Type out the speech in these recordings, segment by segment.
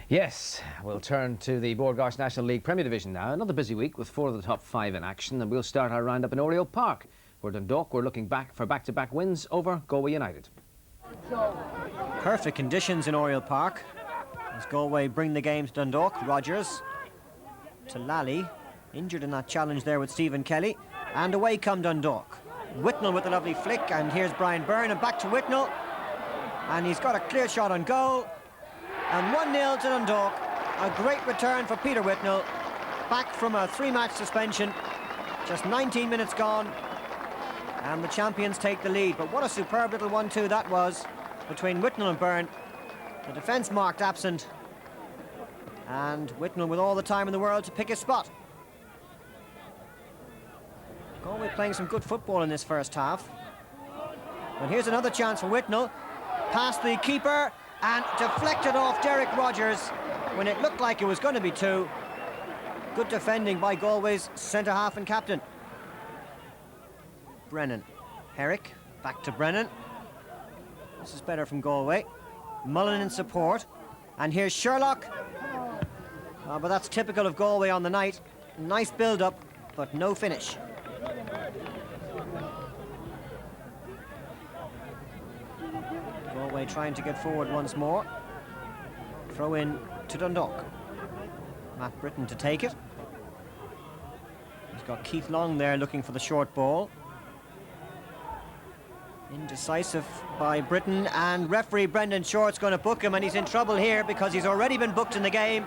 Yes, we'll turn to the Bord Gáis National League Premier Division now. Another busy week with 4 of the top 5 in action, and we'll start our roundup in Oriel Park, where Dundalk were looking back for back-to-back wins over Galway United. Perfect conditions in Oriel Park as Galway bring the game to Dundalk. Rogers to Lally, injured in that challenge there with Stephen Kelly, and away come Dundalk. Whitnell with a lovely flick, and here's Brian Byrne, and back to Whitnell, and he's got a clear shot on goal. And 1-0 to Dundalk. A great return for Peter Whitnell, back from a 3-match suspension. Just 19 minutes gone, and the champions take the lead. But what a superb little 1-2 that was between Whitnell and Byrne. The defence marked absent, and Whitnell with all the time in the world to pick his spot. Galway playing some good football in this first half. And here's another chance for Whitnell. Past the keeper, and deflected off Derek Rogers when it looked like it was going to be 2. Good defending by Galway's centre-half and captain. Brennan. Herrick, back to Brennan. This is better from Galway. Mullen in support. And here's Sherlock. Oh, but that's typical of Galway on the night. Nice build-up, but no finish. Galway trying to get forward once more. Throw in to Dundalk. Matt Britton to take it. He's got Keith Long there looking for the short ball. Indecisive by Britton, and referee Brendan Short's going to book him, and he's in trouble here because he's already been booked in the game.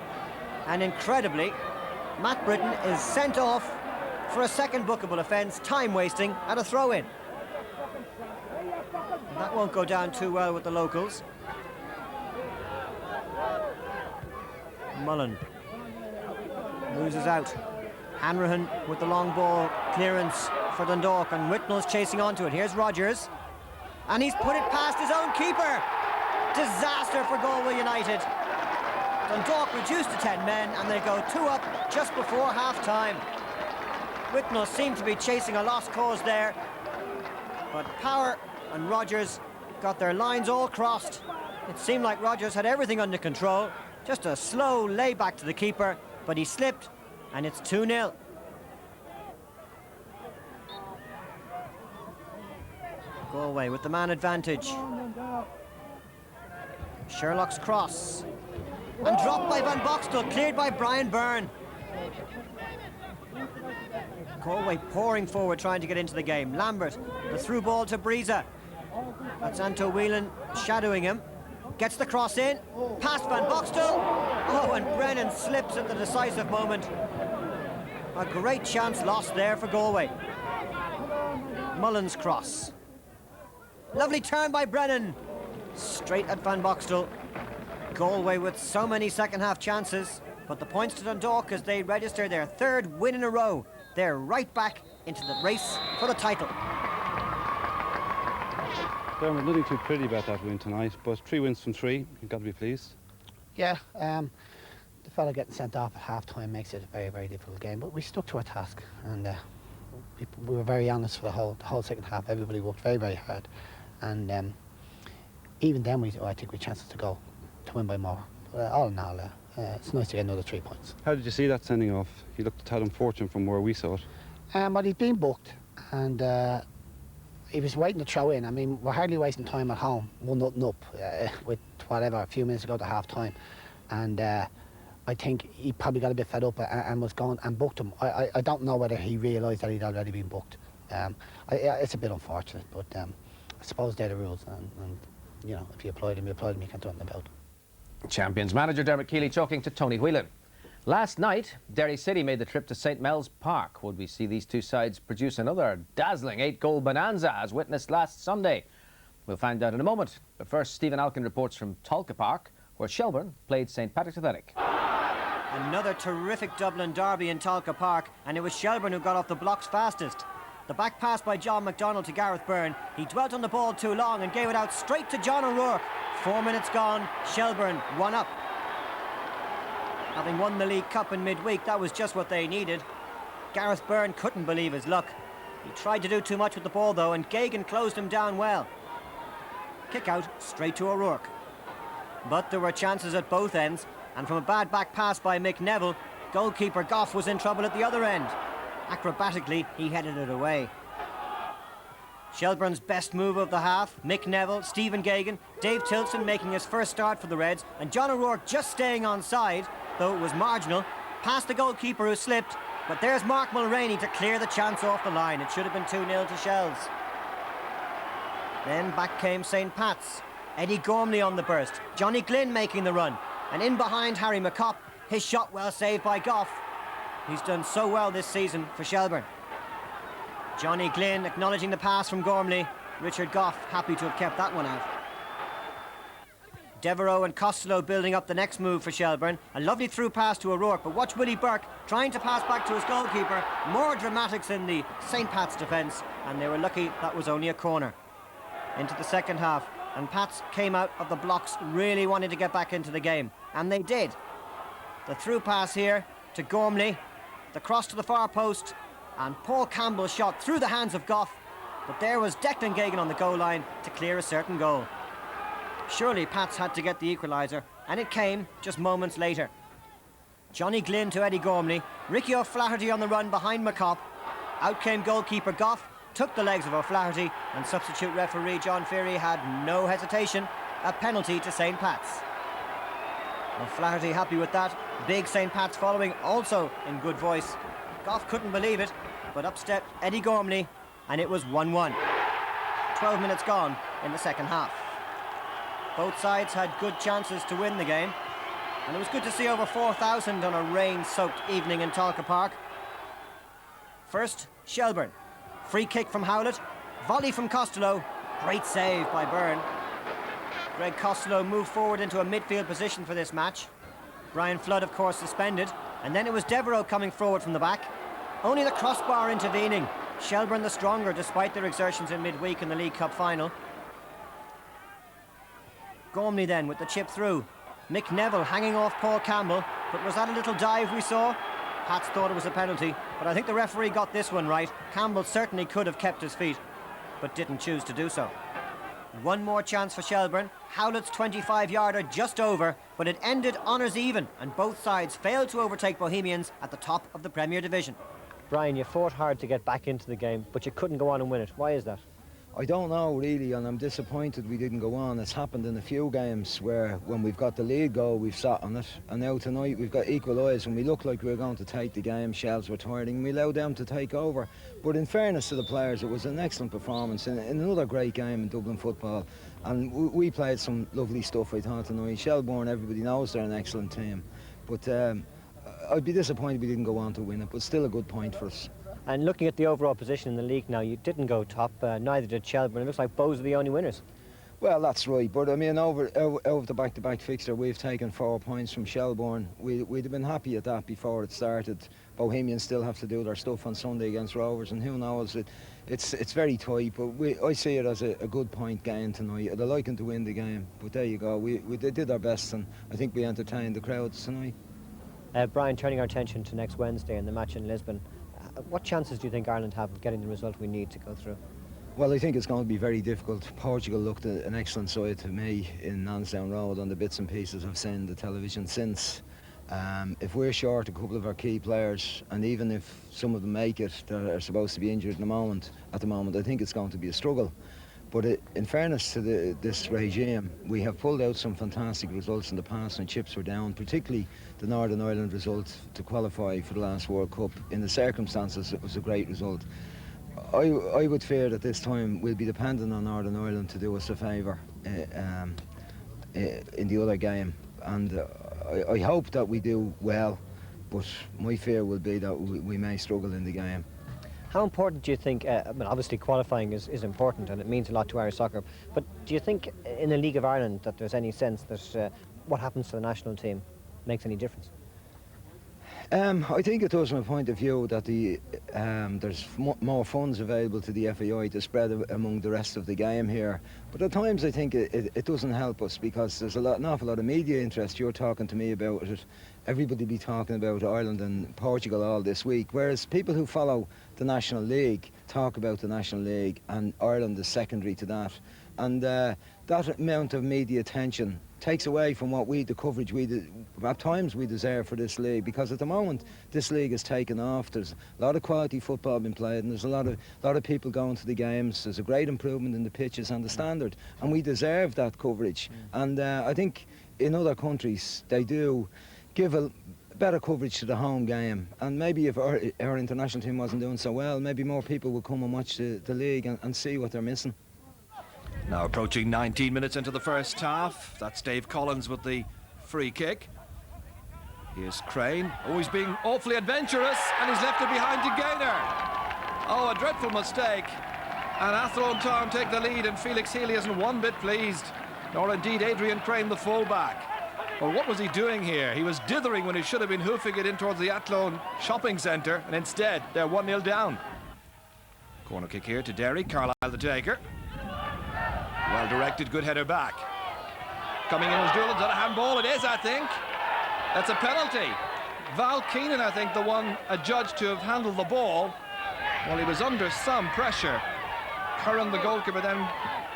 And incredibly, Matt Britton is sent off for a second bookable offence, time wasting, at a throw-in. That won't go down too well with the locals. Mullen loses out. Hanrahan with the long ball clearance for Dundalk, and Whitnell's chasing onto it. Here's Rogers, and he's put it past his own keeper. Disaster for Galway United. Dundalk reduced to 10 men, and they go 2 up just before half-time. Whitnell seemed to be chasing a lost cause there, but Power and Rogers got their lines all crossed. It seemed like Rogers had everything under control. Just a slow layback to the keeper, but he slipped, and it's 2-0. Galway with the man advantage. Sherlock's cross. And dropped by Van Boxtel, cleared by Brian Byrne. Galway pouring forward, trying to get into the game. Lambert, the through ball to Breeza. That's Anto Whelan shadowing him. Gets the cross in, past Van Boxtel. Oh, and Brennan slips at the decisive moment. A great chance lost there for Galway. Mullen's cross. Lovely turn by Brennan. Straight at Van Boxtel. Galway with so many second-half chances, but the points to Dundalk as they register their 3rd win in a row. They're right back into the race for the title. Dermot, nothing too pretty about that win tonight, but 3 wins from 3. You've got to be pleased. Yeah, the fella getting sent off at half-time makes it a very, very difficult game, but we stuck to our task, and we were very honest for the whole second half. Everybody worked very, very hard, and even then I think we had chances to win by more. All in all, it's nice to get another 3 points. How did you see that sending off? He looked a tad unfortunate from where we saw it. But he'd been booked, and he was waiting to throw in. I mean, we're hardly wasting time at home, 1-0 up with whatever, a few minutes ago to half-time. And I think he probably got a bit fed up and was gone and booked him. I don't know whether he realised that he'd already been booked. It's a bit unfortunate, but I suppose they're the rules. And you know, if you applied them, you can't do anything about it. Champions manager Dermot Keeley talking to Tony Whelan. Last night, Derry City made the trip to St Mel's Park. Would we see these two sides produce another dazzling 8-goal bonanza as witnessed last Sunday? We'll find out in a moment. But first, Stephen Alkin reports from Tolka Park, where Shelbourne played St Patrick's Athletic. Another terrific Dublin derby in Tolka Park, and it was Shelbourne who got off the blocks fastest. The back pass by John McDonald to Gareth Byrne. He dwelt on the ball too long and gave it out straight to John O'Rourke. 4 minutes gone, Shelbourne 1 up. Having won the League Cup in midweek, that was just what they needed. Gareth Byrne couldn't believe his luck. He tried to do too much with the ball though, and Gagan closed him down well. Kick out straight to O'Rourke. but there were chances at both ends, and from a bad back pass by Mick Neville, goalkeeper Goff was in trouble at the other end. Acrobatically, he headed it away. Shelbourne's best move of the half, Mick Neville, Stephen Gagan, Dave Tilson making his first start for the Reds, and John O'Rourke just staying on side, though it was marginal, past the goalkeeper who slipped, but there's Mark Mulroney to clear the chance off the line. It should have been 2-0 to Shells. Then back came St. Pat's. Eddie Gormley on the burst, Johnny Glynn making the run, and in behind Harry McCopp, his shot well saved by Goff. He's done so well this season for Shelbourne. Johnny Glynn acknowledging the pass from Gormley. Richard Goff happy to have kept that one out. Devereux and Costello building up the next move for Shelbourne. A lovely through pass to O'Rourke, but watch Willie Burke trying to pass back to his goalkeeper. More dramatics in the St. Pat's defence, and they were lucky that was only a corner. Into the second half, and Pats came out of the blocks really wanting to get back into the game, and they did. The through pass here to Gormley, the cross to the far post, and Paul Campbell's shot through the hands of Goff, but there was Declan Gagan on the goal line to clear a certain goal. Surely Pats had to get the equaliser, and it came just moments later. Johnny Glynn to Eddie Gormley, Ricky O'Flaherty on the run behind McCopp. Out came goalkeeper Goff, took the legs of O'Flaherty, and substitute referee John Feary had no hesitation, a penalty to St. Pat's. O'Flaherty happy with that, big St. Pat's following, also in good voice. Goff couldn't believe it, but up stepped Eddie Gormley, and it was 1-1. 12 minutes gone in the second half. Both sides had good chances to win the game, and it was good to see over 4,000 on a rain-soaked evening in Talca Park. First, Shelbourne. Free kick from Howlett, volley from Costello, great save by Byrne. Greg Costello moved forward into a midfield position for this match. Brian Flood, of course, suspended, and then it was Devereux coming forward from the back. Only the crossbar intervening. Shelbourne the stronger despite their exertions in midweek in the League Cup final. Gormley then with the chip through. Mick Neville hanging off Paul Campbell, but was that a little dive we saw? Pats thought it was a penalty, but I think the referee got this one right. Campbell certainly could have kept his feet, but didn't choose to do so. One more chance for Shelbourne. Howlett's 25-yarder just over, but it ended honours even, and both sides failed to overtake Bohemians at the top of the Premier Division. Brian, you fought hard to get back into the game, but you couldn't go on and win it. Why is that? I don't know really, and I'm disappointed we didn't go on. It's happened in a few games where when we've got the lead goal we've sat on it, and now tonight we've got equalised and we looked like we were going to take the game. Shells were tiring and we allowed them to take over. But in fairness to the players, it was an excellent performance in another great game in Dublin football, and we played some lovely stuff I thought tonight. Shelbourne, everybody knows they're an excellent team, but I'd be disappointed we didn't go on to win it, but still a good point for us. And looking at the overall position in the league now, you didn't go top, neither did Shelbourne. It looks like Bows are the only winners. Well, that's right, but I mean, over the back-to-back fixture, we've taken 4 points from Shelbourne. We'd have been happy at that before it started. Bohemians still have to do their stuff on Sunday against Rovers, and who knows, it's very tight, but I see it as a good point gain tonight. I'd like them to win the game, but there you go. They did our best, and I think we entertained the crowds tonight. Brian, turning our attention to next Wednesday and the match in Lisbon, what chances do you think Ireland have of getting the result we need to go through? Well, I think it's going to be very difficult. Portugal looked an excellent side to me in Lansdowne Road on the bits and pieces I've seen on the television since. If we're short a couple of our key players, and even if some of them make it that are supposed to be injured at the moment, I think it's going to be a struggle. But in fairness to this regime, we have pulled out some fantastic results in the past when chips were down, particularly the Northern Ireland result to qualify for the last World Cup. In the circumstances, it was a great result. I would fear that this time we'll be dependent on Northern Ireland to do us a favour in the other game. And I hope that we do well, but my fear will be that we may struggle in the game. How important do you think, obviously qualifying is important and it means a lot to Irish soccer, but do you think in the League of Ireland that there's any sense that what happens to the national team makes any difference? I think it does from a point of view that there's more funds available to the FAI to spread among the rest of the game here. But at times I think it doesn't help us because there's an awful lot of media interest. You're talking to me about it. Everybody be talking about Ireland and Portugal all this week, whereas people who follow the National League talk about the National League and Ireland is secondary to that. And that amount of media attention takes away from what the coverage at times we deserve for this league, because at the moment this league has taken off. There's a lot of quality football being played, and there's a lot of people going to the games. There's a great improvement in the pitches and the standard, and we deserve that coverage. And I think in other countries they do give a better coverage to the home game, and maybe if our international team wasn't doing so well, maybe more people would come and watch the league and see what they're missing. Now approaching 19 minutes into the first half. That's Dave Collins with the free kick. Here's Crane. Oh, he's being awfully adventurous, and he's left it behind to Gaynor. Oh, a dreadful mistake. And Athlone Town take the lead, and Felix Healy isn't one bit pleased, nor indeed Adrian Crane, the fullback. Well, what was he doing here? He was dithering when he should have been hoofing it in towards the Athlone shopping centre, and instead they're 1-0 down. Corner kick here to Derry. Carlisle the taker. Well directed, good header back. Coming in as Doolan's on a handball. It is, I think. That's a penalty. Val Keenan, I think, the one adjudged to have handled the ball. Well, he was under some pressure. Curran, the goalkeeper, then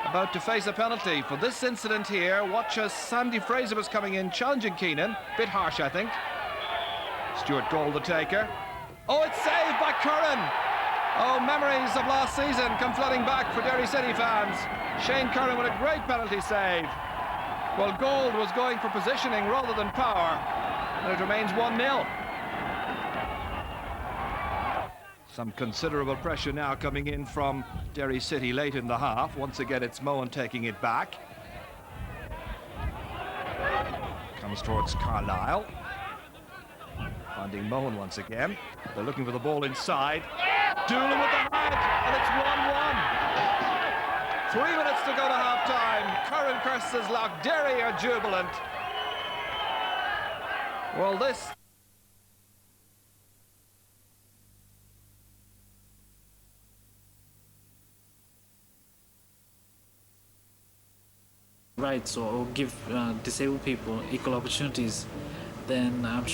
about to face a penalty. For this incident here, watch as Sandy Fraser was coming in, challenging Keenan. Bit harsh, I think. Stuart Gold, the taker. Oh, it's saved by Curran. Oh, memories of last season come flooding back for Derry City fans. Shane Curran with a great penalty save. Well, Gold was going for positioning rather than power, and it remains 1-0. Some considerable pressure now coming in from Derry City late in the half. Once again, it's Mohan taking it back. Comes towards Carlisle. Finding Mohan once again. They're looking for the ball inside. Doolan with the head, and it's 1-1. 3 minutes to go to half-time. Curran curses his luck. Derry are jubilant. Well, this... rights or give disabled people equal opportunities, then I'm sure